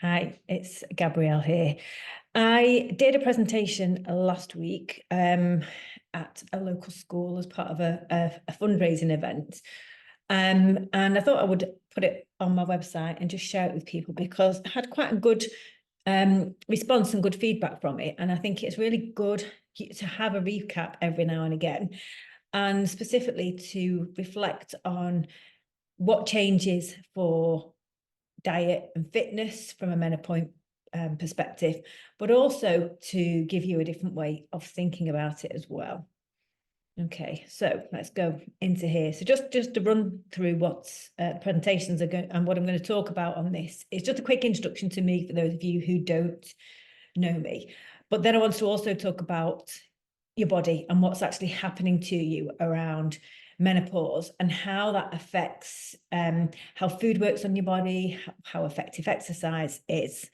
Hi, it's Gabrielle here. I did a presentation last week at a local school as part of a fundraising event. And I thought I would put it on my website and just share it with people because I had quite a good response and good feedback from it. And I think it's really good to have a recap every now and again, and specifically to reflect on what changes for diet and fitness from a menopause perspective, but also to give you a different way of thinking about it as well. Okay, so let's go into here. So just to run through what presentations are going and what I'm going to talk about on this. It's just a quick introduction to me for those of you who don't know me. But then I want to also talk about your body and what's actually happening to you around menopause and how that affects how food works on your body, how effective exercise is.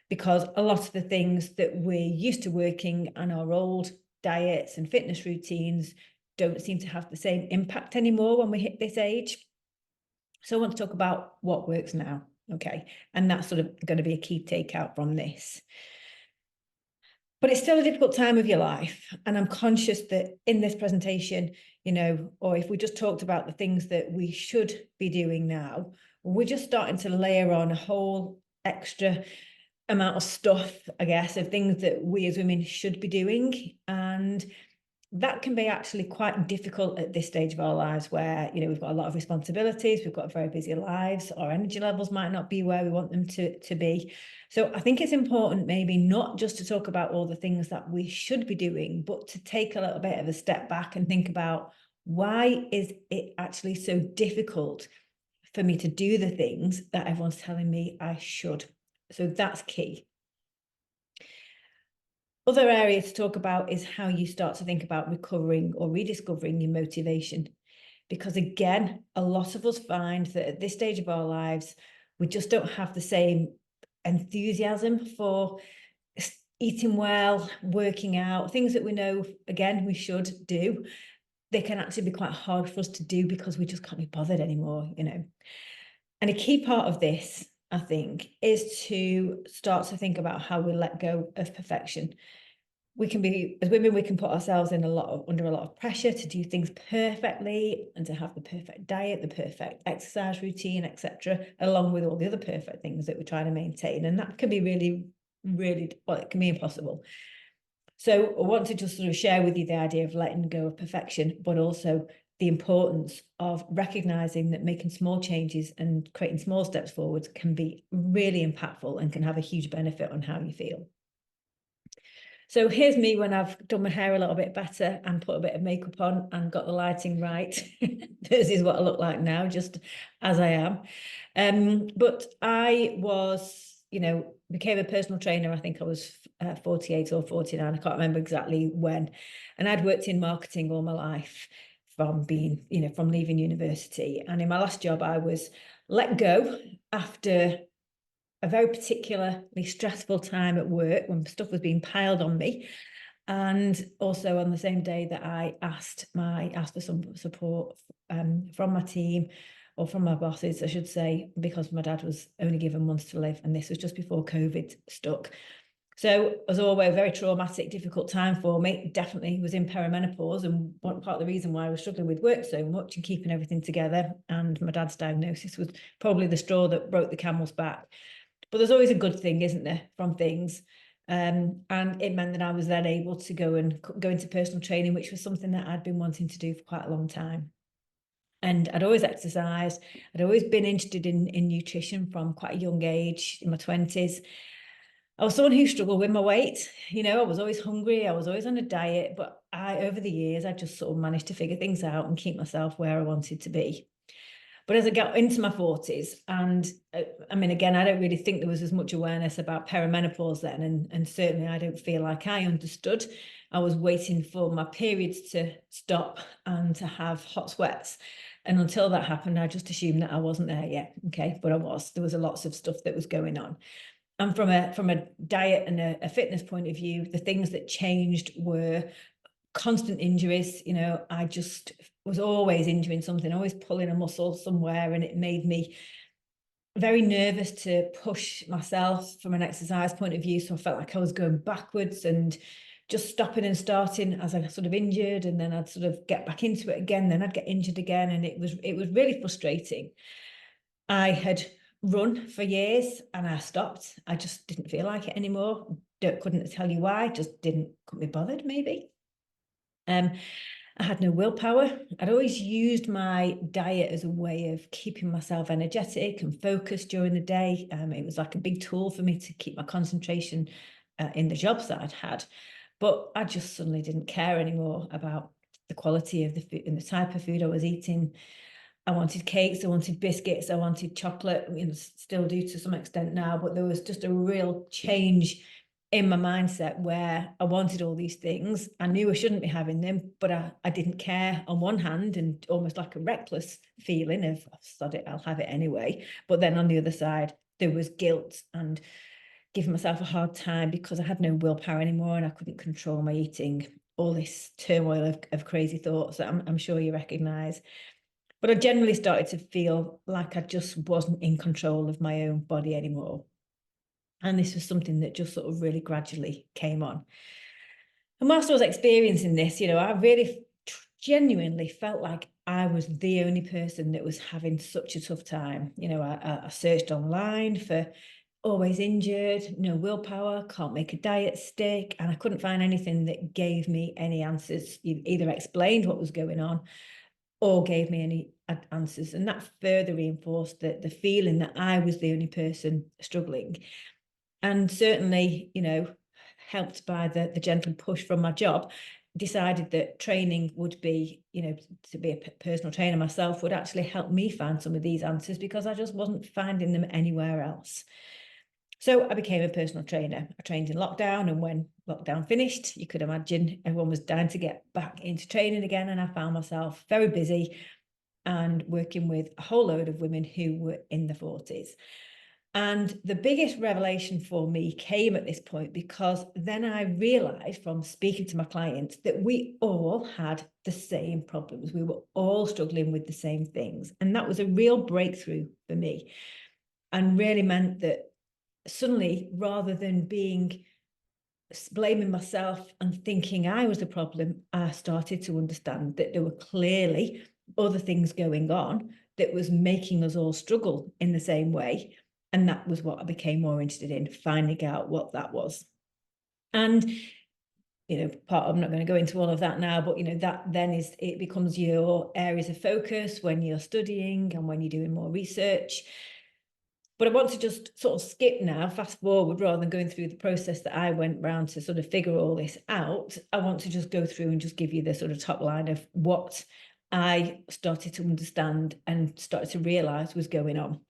Because a lot of the things that we're used to working on our old diets and fitness routines don't seem to have the same impact anymore when we hit this age. So I want to talk about what works now, okay? And that's sort of going to be a key takeout from this. But it's still a difficult time of your life. And I'm conscious that in this presentation, or if we just talked about the things that we should be doing now, we're just starting to layer on a whole extra amount of stuff, I guess, of things that we as women should be doing. And that can be actually quite difficult at this stage of our lives where, we've got a lot of responsibilities, we've got very busy lives, our energy levels might not be where we want them to be. So I think it's important maybe not just to talk about all the things that we should be doing, but to take a little bit of a step back and think about why is it actually so difficult for me to do the things that everyone's telling me I should. So that's key. Other area to talk about is how you start to think about recovering or rediscovering your motivation. Because again, a lot of us find that at this stage of our lives, we just don't have the same enthusiasm for eating well, working out, things that we know, again, we should do. They can actually be quite hard for us to do because we just can't be bothered anymore, And a key part of this, I think, is to start to think about how we let go of perfection. We can be, as women, we can put ourselves under a lot of pressure to do things perfectly and to have the perfect diet, the perfect exercise routine, etc., along with all the other perfect things that we're trying to maintain. And that can be really, well, it can be impossible. So I want to just sort of share with you the idea of letting go of perfection, but also the importance of recognizing that making small changes and creating small steps forwards can be really impactful and can have a huge benefit on how you feel. So here's me when I've done my hair a little bit better and put a bit of makeup on and got the lighting right. This is what I look like now, just as I am. But I was, became a personal trainer. I think I was 48 or 49. I can't remember exactly when. And I'd worked in marketing all my life from being, from leaving university. And in my last job, I was let go after a very particularly stressful time at work when stuff was being piled on me. And also on the same day that I asked for some support from my team, or from my bosses, I should say, because my dad was only given months to live, and this was just before COVID struck. So as always, a very traumatic, difficult time for me. Definitely was in perimenopause, and one part of the reason why I was struggling with work so much and keeping everything together. And my dad's diagnosis was probably the straw that broke the camel's back. But there's always a good thing, isn't there, from things. And it meant that I was then able to go into personal training, which was something that I'd been wanting to do for quite a long time. And I'd always exercised. I'd always been interested in nutrition from quite a young age, in my 20s. I was someone who struggled with my weight. I was always hungry. I was always on a diet. But over the years, I just sort of managed to figure things out and keep myself where I wanted to be. But as I got into my 40s, and again, I don't really think there was as much awareness about perimenopause then. And certainly I don't feel like I understood. I was waiting for my periods to stop and to have hot sweats. And until that happened, I just assumed that I wasn't there yet. Okay, but I was. There was lots of stuff that was going on. And from a diet and a fitness point of view, the things that changed were constant injuries. I just was always injuring something, always pulling a muscle somewhere, and it made me very nervous to push myself from an exercise point of view. So I felt like I was going backwards and just stopping and starting as I sort of injured, and then I'd sort of get back into it again, then I'd get injured again, and it was really frustrating. I had run for years and I stopped. I just didn't feel like it anymore. Couldn't tell you why, just couldn't be bothered, maybe. I had no willpower. I'd always used my diet as a way of keeping myself energetic and focused during the day. It was like a big tool for me to keep my concentration in the jobs that I'd had. But I just suddenly didn't care anymore about the quality of the food and the type of food I was eating. I wanted cakes, I wanted biscuits, I wanted chocolate, still do to some extent now, but there was just a real change in my mindset where I wanted all these things. I knew I shouldn't be having them, but I didn't care on one hand, and almost like a reckless feeling of, oh, sod it, I'll have it anyway. But then on the other side, there was guilt and giving myself a hard time because I had no willpower anymore and I couldn't control my eating. All this turmoil of crazy thoughts that I'm sure you recognise. But I generally started to feel like I just wasn't in control of my own body anymore. And this was something that just sort of really gradually came on. And whilst I was experiencing this, I really genuinely felt like I was the only person that was having such a tough time. I searched online for always injured, no willpower, can't make a diet stick. And I couldn't find anything that gave me any answers, either explained what was going on or gave me any answers. And that further reinforced the feeling that I was the only person struggling. And certainly, helped by the gentle push from my job, decided that training would be, to be a personal trainer myself would actually help me find some of these answers, because I just wasn't finding them anywhere else. So I became a personal trainer. I trained in lockdown, and when lockdown finished, you could imagine everyone was dying to get back into training again, and I found myself very busy and working with a whole load of women who were in the 40s. And the biggest revelation for me came at this point, because then I realized from speaking to my clients that we all had the same problems. We were all struggling with the same things. And that was a real breakthrough for me, and really meant that suddenly, rather than blaming myself and thinking I was the problem, I started to understand that there were clearly other things going on that was making us all struggle in the same way. And that was what I became more interested in, finding out what that was. And I'm not going to go into all of that now, but that then it becomes your areas of focus when you're studying and when you're doing more research. But I want to just sort of skip now, fast forward, rather than going through the process that I went round to sort of figure all this out. I want to just go through and just give you the sort of top line of what I started to understand and started to realise was going on.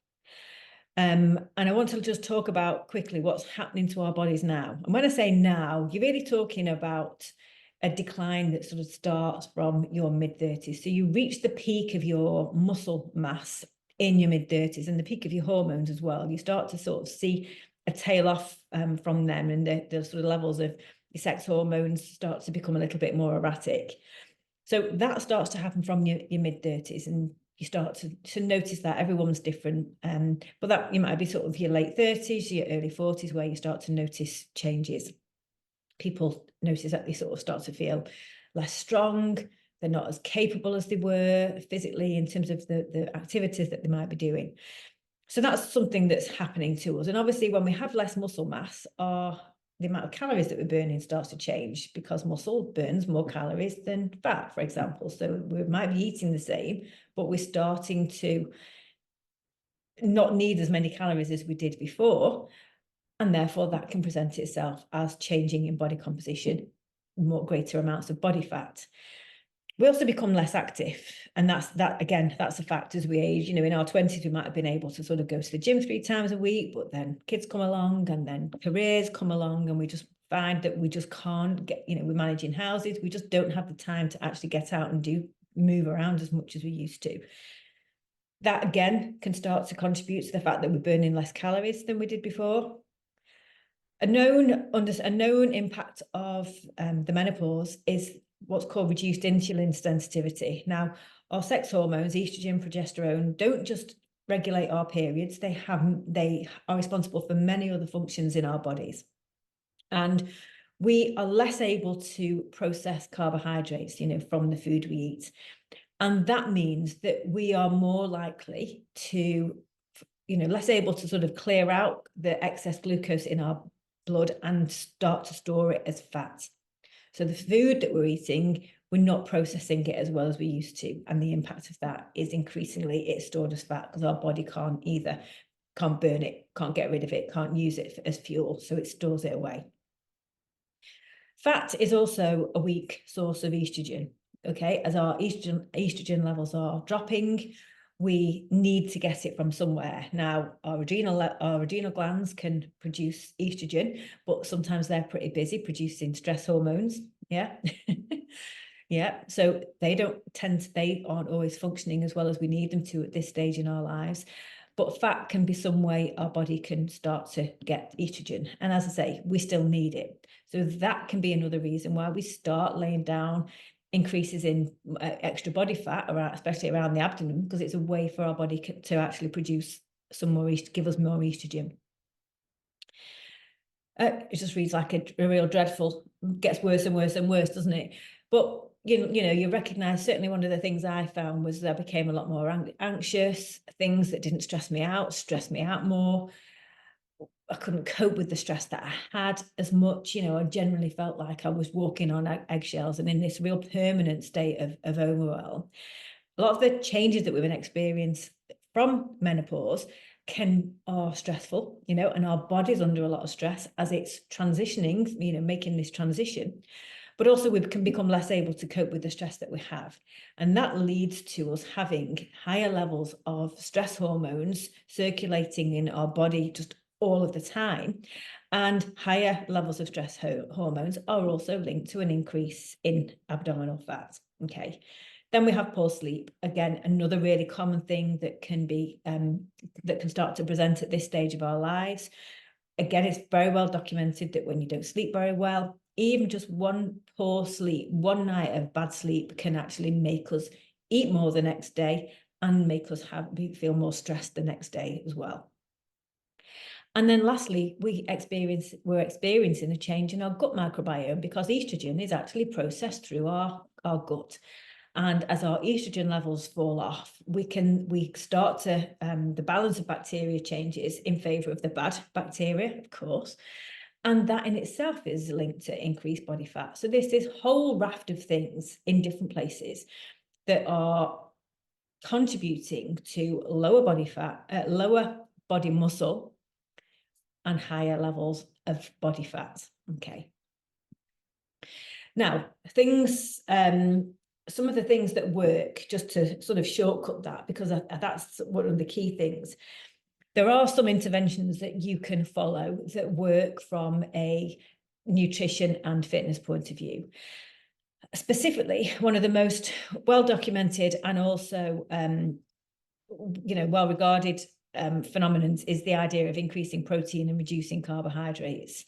And I want to just talk about quickly what's happening to our bodies now. And when I say now, you're really talking about a decline that sort of starts from your mid-30s. So you reach the peak of your muscle mass in your mid-30s, and the peak of your hormones as well. You start to sort of see a tail off from them, and the sort of levels of your sex hormones start to become a little bit more erratic. So that starts to happen from your mid-30s, and you start to notice that everyone's different. But that you might be sort of your late 30s, your early 40s, where you start to notice changes. People notice that they sort of start to feel less strong. They're not as capable as they were physically in terms of the activities that they might be doing. So that's something that's happening to us. And obviously, when we have less muscle mass, the amount of calories that we're burning starts to change, because muscle burns more calories than fat, for example. So we might be eating the same, but we're starting to not need as many calories as we did before. And therefore, that can present itself as changing in body composition, greater amounts of body fat. We also become less active. And that's a fact as we age. In our 20s, we might have been able to sort of go to the gym 3 times a week, but then kids come along, and then careers come along, and we just find that we just can't get, we're managing houses. We just don't have the time to actually get out and move around as much as we used to. That again can start to contribute to the fact that we're burning less calories than we did before. A known impact of the menopause is what's called reduced insulin sensitivity. Now, our sex hormones, estrogen, progesterone, don't just regulate our periods. They are responsible for many other functions in our bodies. And we are less able to process carbohydrates, from the food we eat. And that means that we are more likely to, less able to sort of clear out the excess glucose in our blood and start to store it as fat. So the food that we're eating, we're not processing it as well as we used to. And the impact of that is increasingly it's stored as fat because our body can't burn it, can't get rid of it, can't use it as fuel. So it stores it away. Fat is also a weak source of estrogen. Okay, as our estrogen levels are dropping, we need to get it from somewhere. Now, our adrenal glands can produce estrogen, but sometimes they're pretty busy producing stress hormones. Yeah. Yeah, so they aren't always functioning as well as we need them to at this stage in our lives. But fat can be some way our body can start to get estrogen. And as I say, we still need it. So that can be another reason why we start laying down increases in extra body fat, especially around the abdomen, because it's a way for our body to actually produce some more, give us more estrogen. It just reads like a real dreadful, gets worse and worse and worse, doesn't it? But you recognize, certainly one of the things I found was that I became a lot more anxious. Things that didn't stress me out more. I couldn't cope with the stress that I had as much. I generally felt like I was walking on eggshells and in this real permanent state of overwhelm. A lot of the changes that we've experienced from menopause are stressful, and our body's under a lot of stress as it's transitioning, making this transition. But also we can become less able to cope with the stress that we have. And that leads to us having higher levels of stress hormones circulating in our body just all of the time. And higher levels of stress hormones are also linked to an increase in abdominal fat. Okay. Then we have poor sleep. Again, another really common thing that can start to present at this stage of our lives. Again, it's very well documented that when you don't sleep very well, even just one poor sleep, one night of bad sleep can actually make us eat more the next day and make us feel more stressed the next day as well. And then lastly, we're experiencing a change in our gut microbiome because estrogen is actually processed through our gut. And as our estrogen levels fall off, we start to, the balance of bacteria changes in favor of the bad bacteria, of course. And that in itself is linked to increased body fat. So there's this whole raft of things in different places that are contributing to lower body fat, lower body muscle, and higher levels of body fat. Okay. Now, some of the things that work, just to sort of shortcut that, because that's one of the key things. There are some interventions that you can follow that work from a nutrition and fitness point of view. Specifically, one of the most well-documented and also, well-regarded phenomenons is the idea of increasing protein and reducing carbohydrates.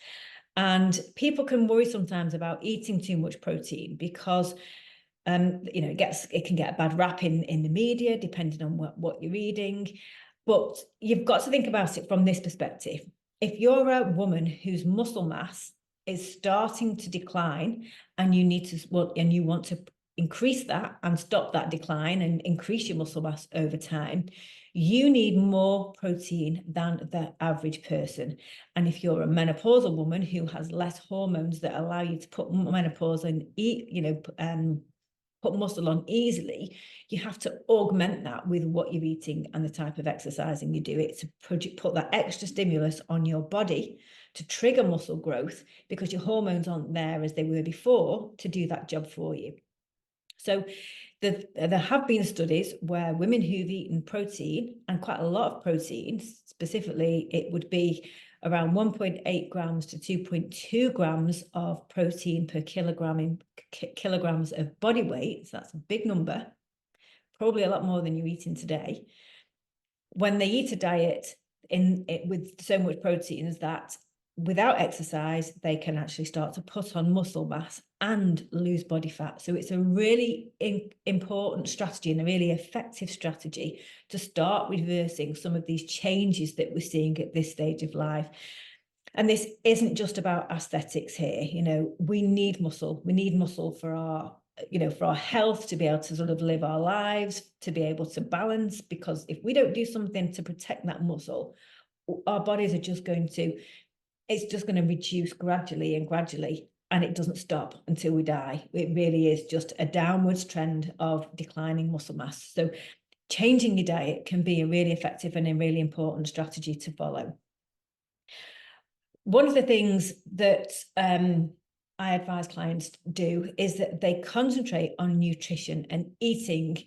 And people can worry sometimes about eating too much protein because it can get a bad rap in the media, depending on what you're reading. But you've got to think about it from this perspective. If you're a woman whose muscle mass is starting to decline and you want to increase that and stop that decline and increase your muscle mass over time, you need more protein than the average person. And if you're a menopausal woman who has less hormones that allow you to put menopause and put muscle on easily, you have to augment that with what you're eating and the type of exercising you do it to put that extra stimulus on your body to trigger muscle growth, because your hormones aren't there as they were before to do that job for you. So there have been studies where women who've eaten protein, and quite a lot of protein, specifically it would be around 1.8 grams to 2.2 grams of protein per kilogram in kilograms of body weight. So that's a big number, probably a lot more than you're eating today. When they eat a diet with so much protein as that, without exercise, they can actually start to put on muscle mass and lose body fat. So it's a really important strategy and a really effective strategy to start reversing some of these changes that we're seeing at this stage of life. And this isn't just about aesthetics here. You know, we need muscle. We need muscle for our, you know, for our health, to be able to sort of live our lives, to be able to balance, because if we don't do something to protect that muscle, our bodies are just going to, it's just going to reduce gradually and gradually, and it doesn't stop until we die. It really is just a downwards trend of declining muscle mass. So changing your diet can be a really effective and a really important strategy to follow. One of the things that I advise clients do is that they concentrate on nutrition and eating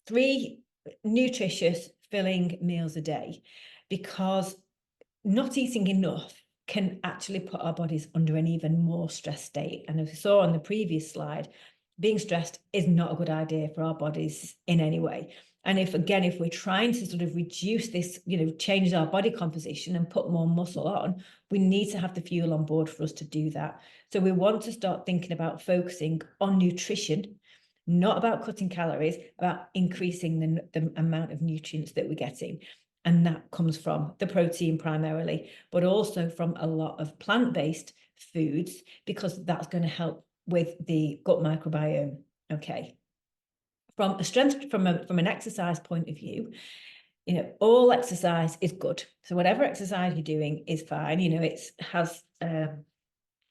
3 nutritious, filling meals a day, because not eating enough can actually put our bodies under an even more stressed state. And as we saw on the previous slide, being stressed is not a good idea for our bodies in any way. And if we're trying to sort of reduce this, you know, change our body composition and put more muscle on, we need to have the fuel on board for us to do that. So we want to start thinking about focusing on nutrition, not about cutting calories, about increasing the amount of nutrients that we're getting. And that comes from the protein primarily, but also from a lot of plant-based foods, because that's going to help with the gut microbiome. Okay. From an exercise point of view, you know, all exercise is good. So whatever exercise you're doing is fine. You know, it has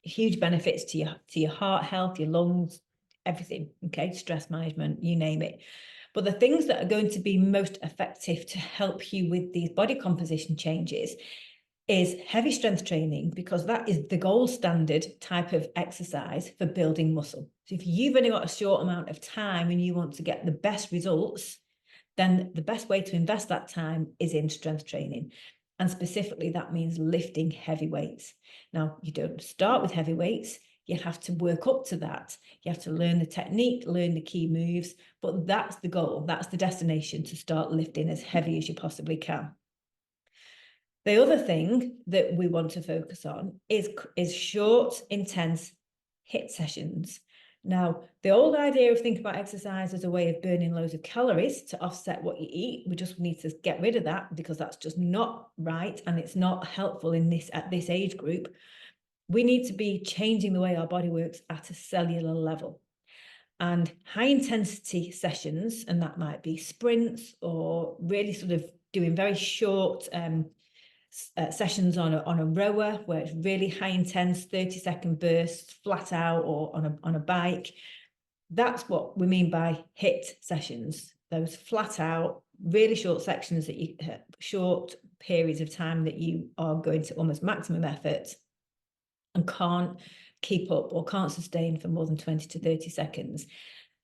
huge benefits to your heart health, your lungs, everything. Okay, stress management, you name it. But the things that are going to be most effective to help you with these body composition changes is heavy strength training, because that is the gold standard type of exercise for building muscle. So if you've only got a short amount of time and you want to get the best results, then the best way to invest that time is in strength training. And specifically, that means lifting heavy weights. Now, you don't start with heavy weights. You have to work up to that. You have to learn the technique, learn the key moves, but that's the goal. That's the destination, to start lifting as heavy as you possibly can. The other thing that we want to focus on is short, intense HIIT sessions. Now, the old idea of thinking about exercise as a way of burning loads of calories to offset what you eat, we just need to get rid of that, because that's just not right, and it's not helpful at this age group. We need to be changing the way our body works at a cellular level. And high intensity sessions, and that might be sprints or really sort of doing very short sessions on a rower, where it's really high intense 30-second bursts flat out, or on a bike. That's what we mean by HIIT sessions, those flat out really short sections, that you short periods of time that you are going to almost maximum effort and can't keep up or can't sustain for more than 20 to 30 seconds.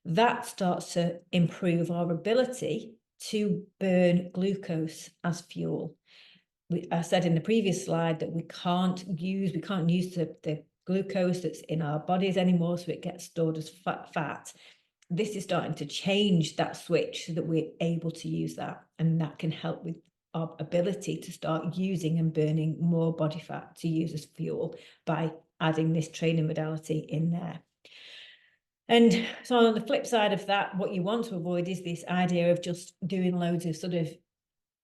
That starts to improve our ability to burn glucose as fuel. I said in the previous slide that we can't use the glucose that's in our bodies anymore, so it gets stored as fat. This is starting to change that switch, so that we're able to use that, and that can help with our ability to start using and burning more body fat to use as fuel by adding this training modality in there. And so on the flip side of that, what you want to avoid is this idea of just doing loads of sort of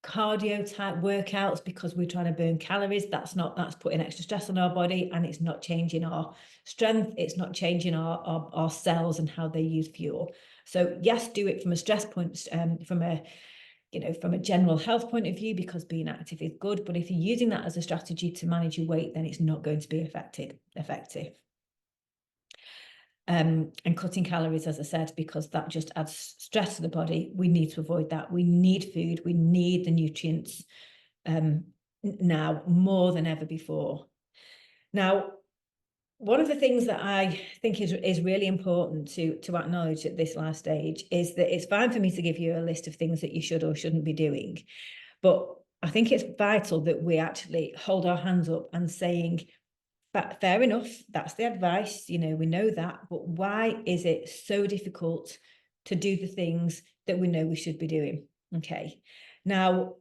cardio type workouts because we're trying to burn calories. That's putting extra stress on our body, and it's not changing our strength. It's not changing our cells and how they use fuel. So yes, do it from a stress point, from a general health point of view, because being active is good. But if you're using that as a strategy to manage your weight, then it's not going to be effective. And cutting calories, as I said, because that just adds stress to the body. We need to avoid that. We need food. We need the nutrients now more than ever before. Now, one of the things that I think is really important to acknowledge at this last stage is that it's fine for me to give you a list of things that you should or shouldn't be doing, but I think it's vital that we actually hold our hands up and saying, fair enough, that's the advice, we know that, but why is it so difficult to do the things that we know we should be doing? Okay. Now,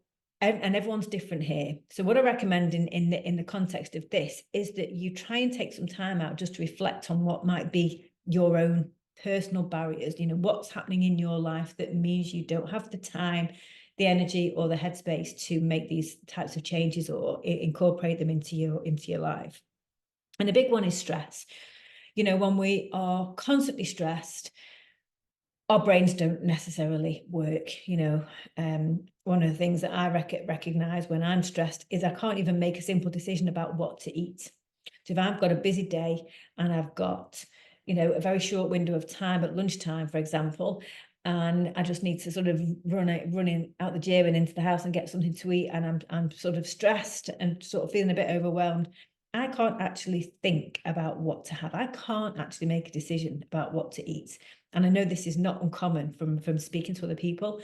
and everyone's different here. So what I recommend in the context of this is that you try and take some time out just to reflect on what might be your own personal barriers. You know, what's happening in your life that means you don't have the time, the energy, or the headspace to make these types of changes or incorporate them into your life. And a big one is stress. You know, when we are constantly stressed, our brains don't necessarily work. You know, one of the things that I recognize when I'm stressed is I can't even make a simple decision about what to eat. So if I've got a busy day and I've got, you know, a very short window of time at lunchtime, for example, and I just need to sort of running out the gym and into the house and get something to eat, and I'm sort of stressed and sort of feeling a bit overwhelmed, I can't actually think about what to have. I can't actually make a decision about what to eat. And I know this is not uncommon from speaking to other people.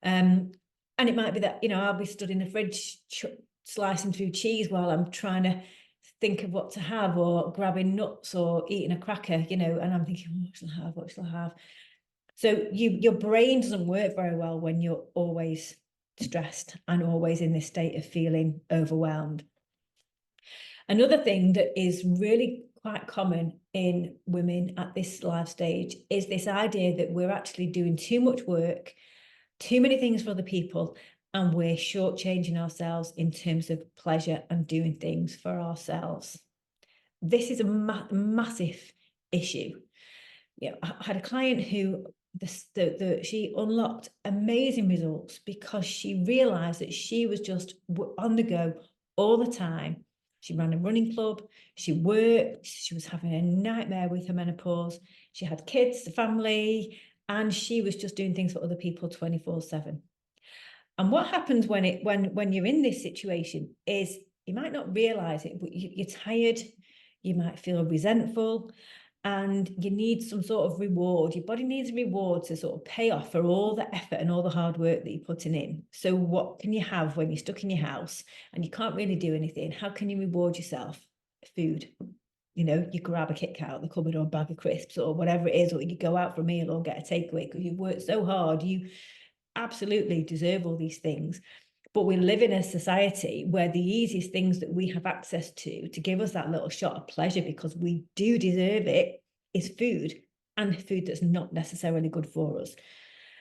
And it might be that, you know, I'll be stood in the fridge slicing through cheese while I'm trying to think of what to have, or grabbing nuts or eating a cracker, you know, and I'm thinking, what shall I have? What shall I have? So your brain doesn't work very well when you're always stressed and always in this state of feeling overwhelmed. Another thing that is really quite common in women at this life stage is this idea that we're actually doing too much work, too many things for other people, and we're shortchanging ourselves in terms of pleasure and doing things for ourselves. This is a massive issue. You know, I had a client who she unlocked amazing results because she realized that she was just on the go all the time. She ran a running club, she worked, she was having a nightmare with her menopause, she had kids, a family, and she was just doing things for other people 24/7. And what happens when you're in this situation is you might not realize it, but you're tired, you might feel resentful, and you need some sort of reward. Your body needs a reward to sort of pay off for all the effort and all the hard work that you're putting in. So what can you have when you're stuck in your house and you can't really do anything? How can you reward yourself? Food. You know, you grab a Kit Kat out of the cupboard or a bag of crisps or whatever it is, or you go out for a meal or get a takeaway because you've worked so hard. You absolutely deserve all these things. But we live in a society where the easiest things that we have access to give us that little shot of pleasure, because we do deserve it, is food, and food that's not necessarily good for us.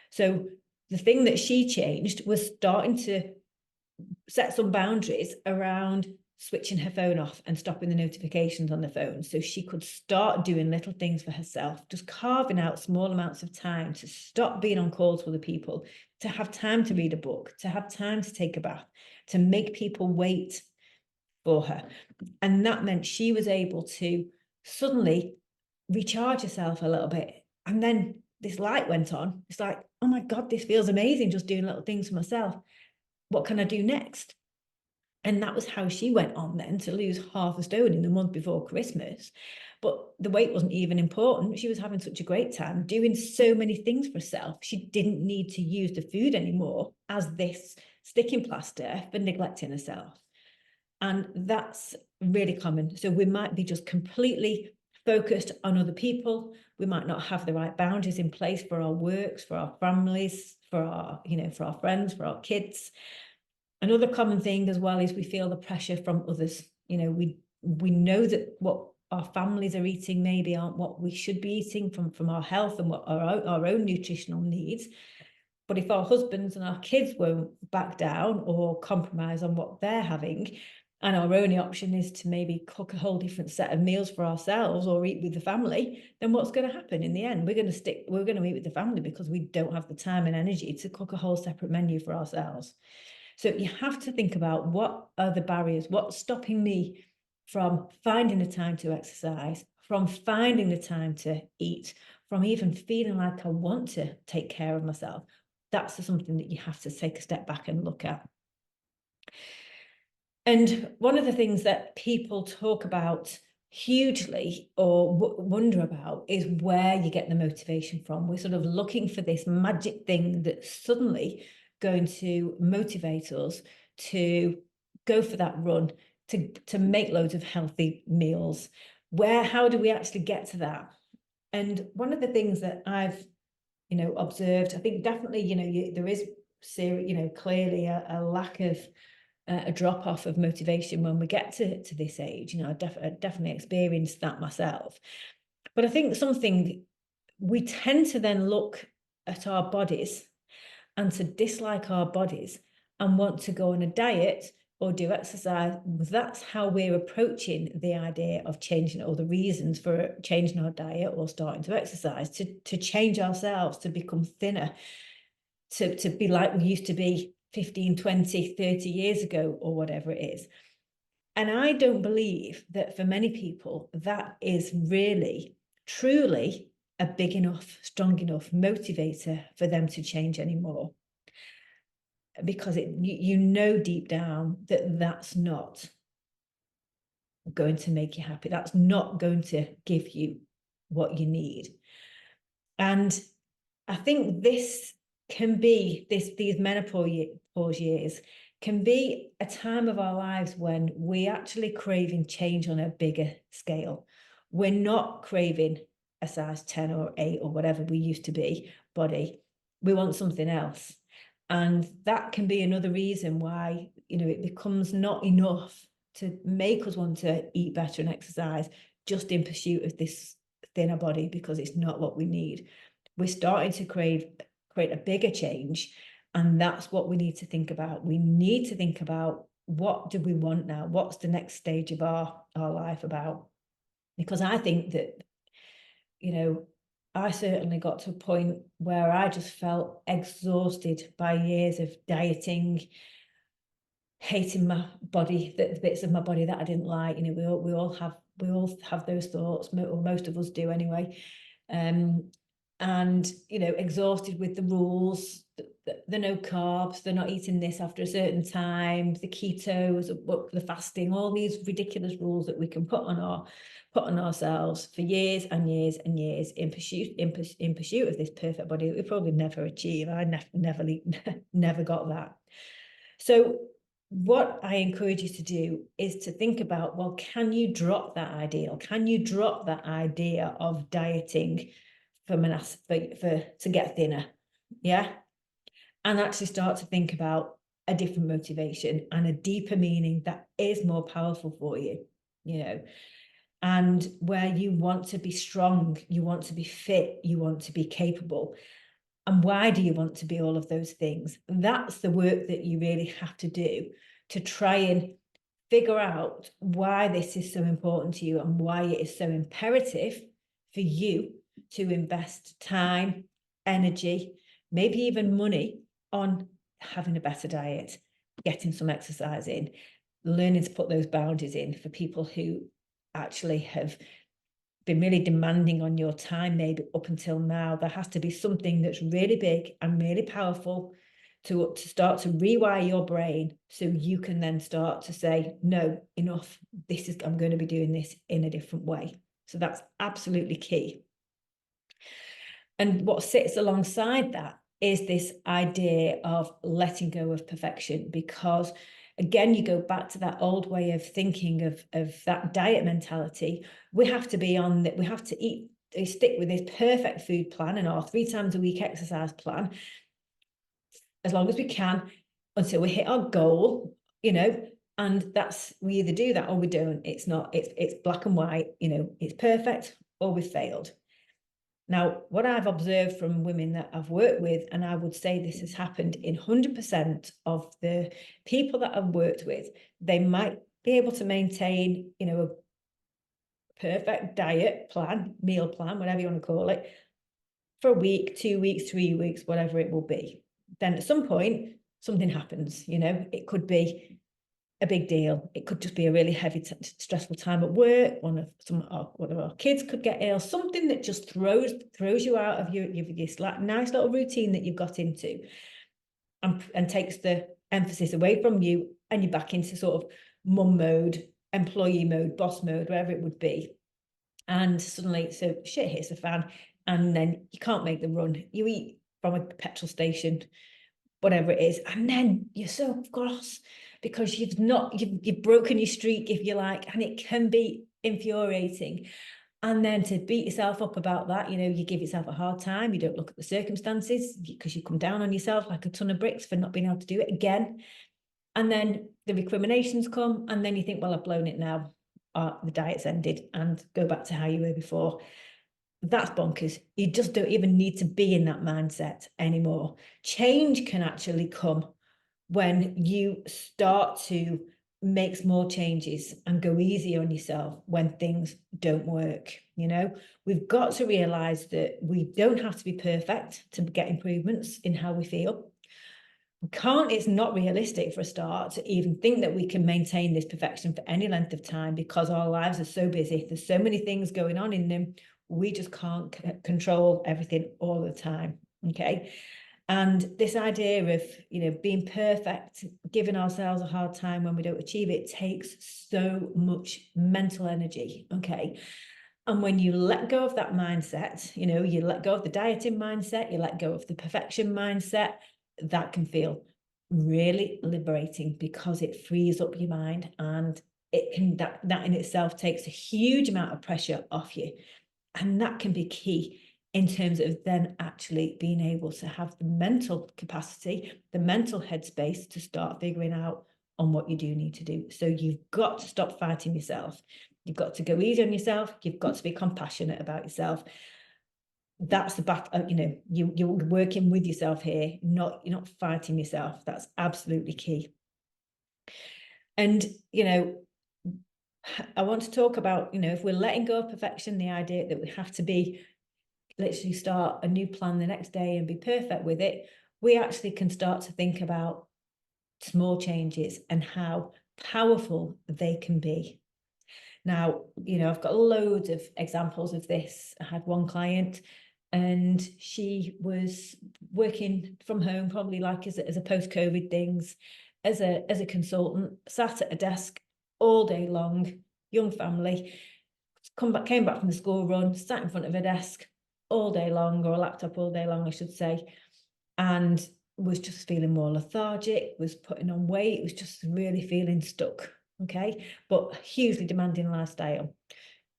So the thing that she changed was starting to set some boundaries around switching her phone off and stopping the notifications on the phone, so she could start doing little things for herself, just carving out small amounts of time to stop being on calls with other people, to have time to read a book, to have time to take a bath, to make people wait for her. And that meant she was able to suddenly recharge herself a little bit. And then this light went on. It's like, oh my God, this feels amazing, just doing little things for myself. What can I do next? And that was how she went on then to lose half a stone in the month before Christmas. But the weight wasn't even important. She was having such a great time doing so many things for herself. She didn't need to use the food anymore as this sticking plaster for neglecting herself. And that's really common. So we might be just completely focused on other people. We might not have the right boundaries in place for our works, for our families, for our, you know, for our friends, for our kids. Another common thing as well is we feel the pressure from others. You know, we know that what our families are eating maybe aren't what we should be eating from our health and what our own nutritional needs. But if our husbands and our kids won't back down or compromise on what they're having, and our only option is to maybe cook a whole different set of meals for ourselves or eat with the family, then what's going to happen in the end? We're going to eat with the family because we don't have the time and energy to cook a whole separate menu for ourselves. So you have to think about, what are the barriers? What's stopping me from finding the time to exercise, from finding the time to eat, from even feeling like I want to take care of myself? That's something that you have to take a step back and look at. And one of the things that people talk about hugely or wonder about is where you get the motivation from. We're sort of looking for this magic thing that's suddenly going to motivate us to go for that run, to make loads of healthy meals. How do we actually get to that? And one of the things that I've, you know, observed, I think definitely, you know, there is clearly a lack of a drop off of motivation when we get to this age. I definitely experienced that myself. But I think something we tend to then look at our bodies and to dislike our bodies and want to go on a diet or do exercise. That's how we're approaching the idea of changing, or the reasons for changing our diet or starting to exercise, to change ourselves, to become thinner, to be like we used to be 15, 20, 30 years ago, or whatever it is. And I don't believe that for many people that is really, truly a big enough, strong enough motivator for them to change anymore. Because deep down that that's not going to make you happy. That's not going to give you what you need. And I think this can be, these menopause years can be a time of our lives when we're actually craving change on a bigger scale. We're not craving a size 10 or 8 or whatever we used to be body. We want something else. And that can be another reason why, it becomes not enough to make us want to eat better and exercise just in pursuit of this thinner body, because it's not what we need. We're starting to create a bigger change. And that's what we need to think about. We need to think about, what do we want now? What's the next stage of our life about? Because I think that, I certainly got to a point where I just felt exhausted by years of dieting, hating my body, the bits of my body that I didn't like. We all have those thoughts, or most of us do anyway. And exhausted with the rules, the no carbs, they're not eating this after a certain time, the ketos, the fasting, all these ridiculous rules that we can put on ourselves for years and years and years in pursuit of this perfect body that we probably never achieve. I never got that. So what I encourage you to do is to think about, well, can you drop that ideal? Can you drop that idea of dieting to get thinner? Yeah. And actually start to think about a different motivation and a deeper meaning that is more powerful for you, and where you want to be strong, you want to be fit, you want to be capable. And why do you want to be all of those things? That's the work that you really have to do to try and figure out why this is so important to you and why it is so imperative for you to invest time, energy, maybe even money on having a better diet, getting some exercise in, learning to put those boundaries in for people who actually have been really demanding on your time, maybe up until now. There has to be something that's really big and really powerful to start to rewire your brain, so you can then start to say, no, enough, I'm going to be doing this in a different way. So that's absolutely key. And what sits alongside that is this idea of letting go of perfection, because again, you go back to that old way of thinking of that diet mentality. We have to stick with this perfect food plan and our 3 times a week exercise plan as long as we can until we hit our goal, and we either do that or we don't. It's black and white, it's perfect or we've failed. Now, what I've observed from women that I've worked with, and I would say this has happened in 100% of the people that I've worked with, they might be able to maintain, a perfect diet plan, meal plan, whatever you want to call it, for a week, 2 weeks, 3 weeks, whatever it will be. Then at some point, something happens, it could be a big deal. It could just be a really heavy, stressful time at work. One of our kids could get ill. Something that just throws you out of your nice little routine that you've got into, and takes the emphasis away from you, and you're back into sort of mum mode, employee mode, boss mode, wherever it would be. And suddenly, so shit hits the fan, and then you can't make the run. You eat from a petrol station, whatever it is, and then you're so cross because you've broken your streak, if you like, and it can be infuriating. And then to beat yourself up about that, you give yourself a hard time. You don't look at the circumstances because you come down on yourself like a ton of bricks for not being able to do it again. And then the recriminations come, and then you think, well, I've blown it now. The diet's ended, and go back to how you were before. That's bonkers. You just don't even need to be in that mindset anymore. Change can actually come when you start to make small changes and go easy on yourself when things don't work. We've got to realize that we don't have to be perfect to get improvements in how we feel. It's not realistic for a start to even think that we can maintain this perfection for any length of time, because our lives are so busy. There's so many things going on in them. We just can't control everything all the time. Okay. And this idea of, being perfect, giving ourselves a hard time when we don't achieve it, takes so much mental energy. Okay. And when you let go of that mindset, you let go of the dieting mindset, you let go of the perfection mindset, that can feel really liberating, because it frees up your mind, and that in itself takes a huge amount of pressure off you. And that can be key in terms of then actually being able to have the mental capacity, the mental headspace to start figuring out on what you do need to do. So you've got to stop fighting yourself. You've got to go easy on yourself. You've got to be compassionate about yourself. That's the battle. You're working with yourself here, you're not fighting yourself. That's absolutely key. And I want to talk about, if we're letting go of perfection, the idea that we have to be literally start a new plan the next day and be perfect with it, we actually can start to think about small changes and how powerful they can be. Now, I've got loads of examples of this. I had one client, and she was working from home, probably like as a post-COVID things, as a consultant, sat at a desk all day long, young family, came back from the school run, sat in front of a desk all day long, or a laptop all day long, I should say, and was just feeling more lethargic, was putting on weight, was just really feeling stuck. Okay, but hugely demanding lifestyle.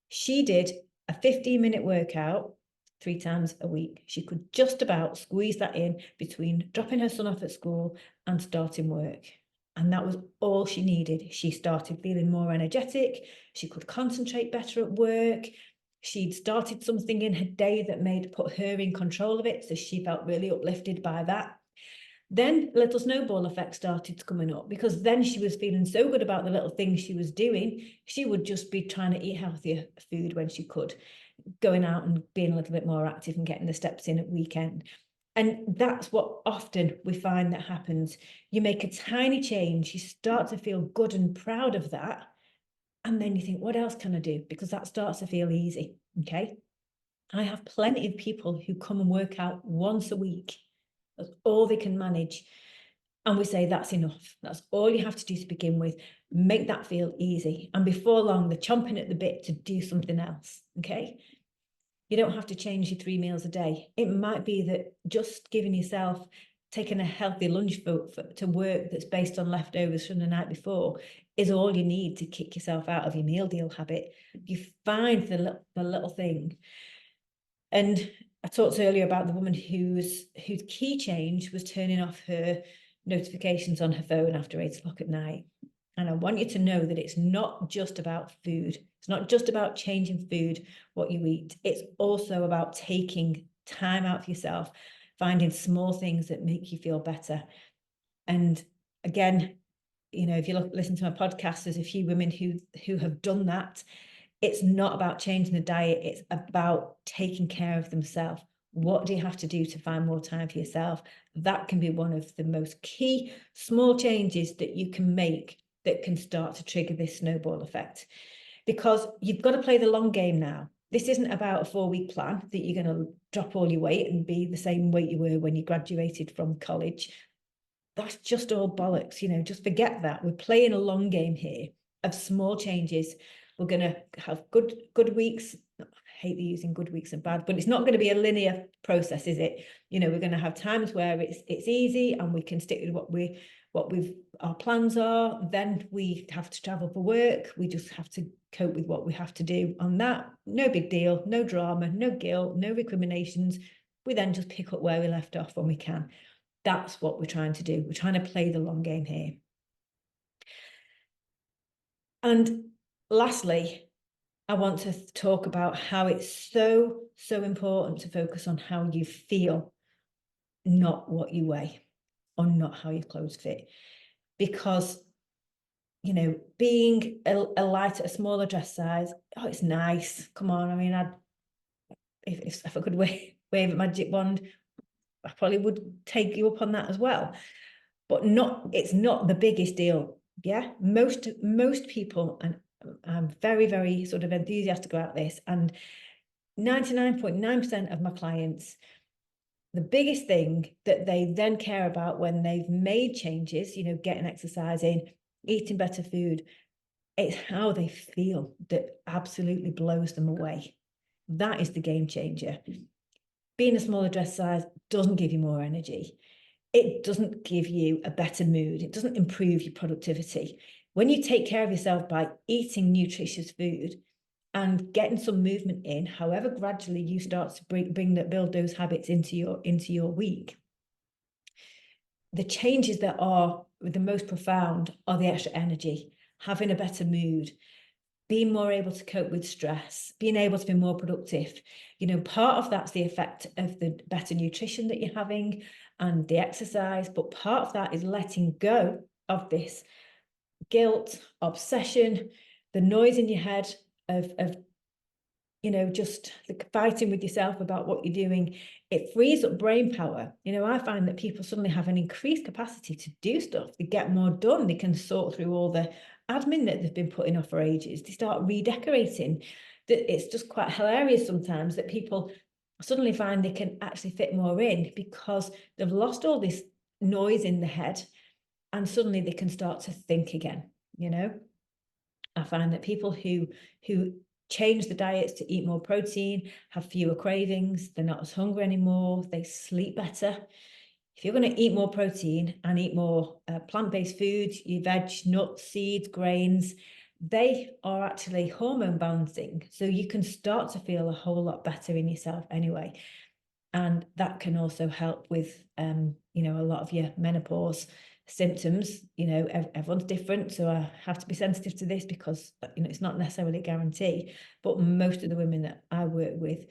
She did a 15-minute workout 3 times a week. She could just about squeeze that in between dropping her son off at school and starting work. And that was all she needed. She started feeling more energetic. She could concentrate better at work. She'd started something in her day that put her in control of it. So she felt really uplifted by that. Then little snowball effect started coming up, because then she was feeling so good about the little things she was doing. She would just be trying to eat healthier food when she could, going out and being a little bit more active and getting the steps in at weekend. And that's what often we find that happens. You make a tiny change, you start to feel good and proud of that. And then you think, what else can I do? Because that starts to feel easy. Okay. I have plenty of people who come and work out once a week. That's all they can manage. And we say that's enough. That's all you have to do to begin with. Make that feel easy. And before long, they're chomping at the bit to do something else. Okay. You don't have to change your 3 meals a day. It might be that just giving yourself, taking a healthy lunch to work that's based on leftovers from the night before is all you need to kick yourself out of your meal deal habit. You find the little thing. And I talked earlier about the woman whose key change was turning off her notifications on her phone after 8 o'clock at night. And I want you to know that it's not just about food. It's not just about changing food, what you eat. It's also about taking time out for yourself, finding small things that make you feel better. And again, if you listen to my podcast, there's a few women who have done that. It's not about changing the diet. It's about taking care of themselves. What do you have to do to find more time for yourself? That can be one of the most key small changes that you can make that can start to trigger this snowball effect. Because you've got to play the long game now. This isn't about a 4-week plan that you're going to drop all your weight and be the same weight you were when you graduated from college. That's just all bollocks. Just forget that. We're playing a long game here of small changes. We're going to have good weeks, hate the using good weeks and bad, but it's not going to be a linear process, is it? You know, we're going to have times where it's easy and we can stick with what our plans are. Then we have to travel for work. We just have to cope with what we have to do on that. No big deal, no drama, no guilt, no recriminations. We then just pick up where we left off when we can. That's what we're trying to do. We're trying to play the long game here. And lastly, I want to talk about how it's so important to focus on how you feel, not what you weigh, or not how your clothes fit. Because, you know, being a lighter, a smaller dress size, oh, it's nice. Come on, I mean, if I could wave a magic wand, I probably would take you up on that as well. But it's not the biggest deal. Yeah, most people, and I'm very, very sort of enthusiastic about this, and 99.9% of my clients, the biggest thing that they then care about when they've made changes, you know, getting exercise in, eating better food, it's how they feel that absolutely blows them away. That is the game changer. Being a smaller dress size doesn't give you more energy. It doesn't give you a better mood. It doesn't improve your productivity. When you take care of yourself by eating nutritious food and getting some movement in, however gradually you start to build those habits into your week, the changes that are the most profound are the extra energy, having a better mood, being more able to cope with stress, being able to be more productive. You know, part of that's the effect of the better nutrition that you're having and the exercise, but part of that is letting go of this guilt, obsession, the noise in your head of you know, just fighting with yourself about what you're doing. It frees up brain power. You know, I find that people suddenly have an increased capacity to do stuff. They get more done. They can sort through all the admin that they've been putting off for ages. They start redecorating. It's just quite hilarious sometimes that people suddenly find they can actually fit more in because they've lost all this noise in the head, and suddenly they can start to think again. You know, I find that people who change the diets to eat more protein have fewer cravings, they're not as hungry anymore, they sleep better. If you're going to eat more protein and eat more plant-based foods, your veg, nuts, seeds, grains, they are actually hormone balancing, so you can start to feel a whole lot better in yourself anyway. And that can also help with you know, a lot of your menopause symptoms. You know, everyone's different, so I have to be sensitive to this because, you know, it's not necessarily a guarantee, but most of the women that I work with,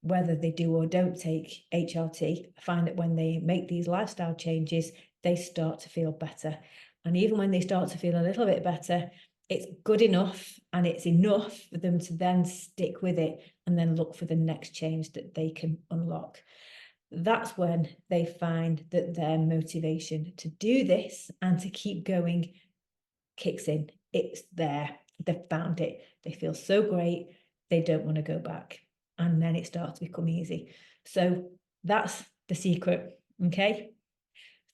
whether they do or don't take HRT, find that when they make these lifestyle changes, they start to feel better. And even when they start to feel a little bit better, it's good enough and it's enough for them to then stick with it and then look for the next change that they can unlock. That's when they find that their motivation to do this and to keep going kicks in. It's there. They've found it. They feel so great. They don't want to go back. And then it starts to become easy. So that's the secret. Okay.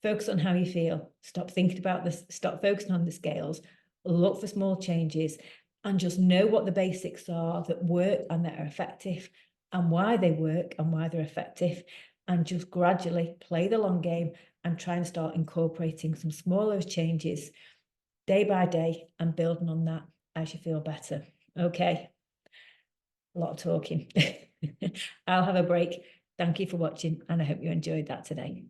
Focus on how you feel. Stop thinking about this. Stop focusing on the scales. Look for small changes and just know what the basics are that work and that are effective and why they work and why they're effective. And just gradually play the long game and try and start incorporating some smaller changes day by day and building on that as you feel better. Okay. A lot of talking. I'll have a break. Thank you for watching, and I hope you enjoyed that today.